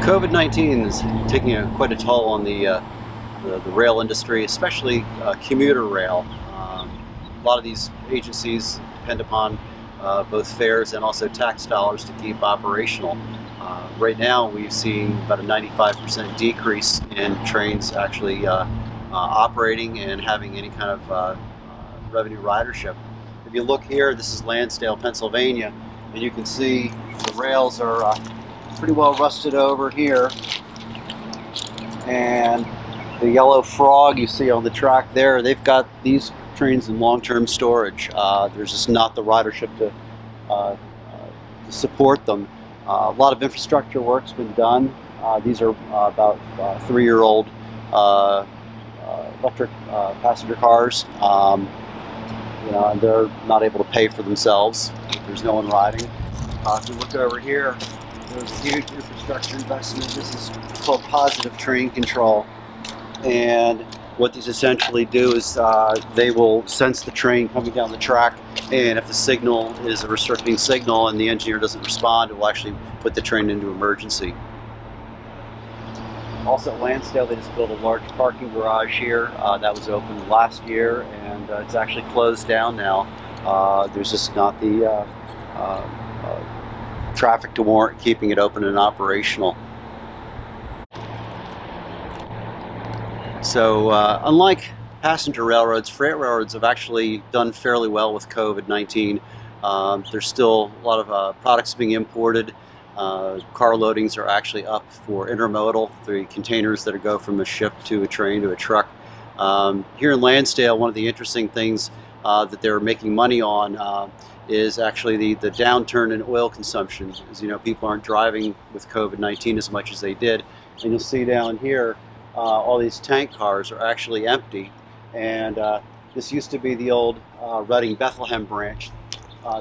COVID-19 is taking quite a toll on the rail industry, especially commuter rail. A lot of these agencies depend upon both fares and also tax dollars to keep operational. Right now we've seen about a 95% decrease in trains actually operating and having any kind of revenue ridership. If you look here, this is Lansdale, Pennsylvania, and you can see the rails are pretty well rusted over here, and the yellow frog you see on the track there, they've got these trains in long-term storage. There's just not the ridership to support them. A lot of infrastructure work's been done. These are about 3-year-old electric passenger cars. And they're not able to pay for themselves. There's no one riding. If you look over here, there's a huge infrastructure investment. This is called positive train control. And what these essentially do is they will sense the train coming down the track, and if the signal is a restricting signal and the engineer doesn't respond, it will actually put the train into emergency. Also at Lansdale, they just built a large parking garage here. That was opened last year, and it's actually closed down now. There's just not the traffic to warrant keeping it open and operational. So unlike passenger railroads, freight railroads have actually done fairly well with COVID-19. There's still a lot of products being imported. Car loadings are actually up for intermodal, the containers that go from a ship to a train to a truck. Here in Lansdale, one of the interesting things that they're making money on is actually the downturn in oil consumption. As you know, people aren't driving with COVID-19 as much as they did. And you'll see down here, all these tank cars are actually empty. And this used to be the old Reading Bethlehem branch.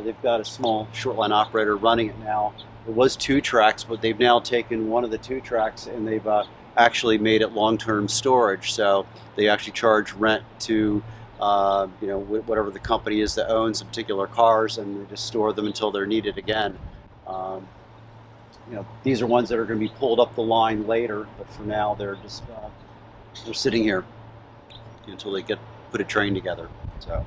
They've got a small short line operator running it now. It was 2 tracks, but they've now taken one of the 2 tracks and they've actually made it long-term storage. So they actually charge rent to whatever the company is that owns the particular cars, and they just store them until they're needed again. These are ones that are going to be pulled up the line later, but for now they're just they're sitting here until they put a train together. So.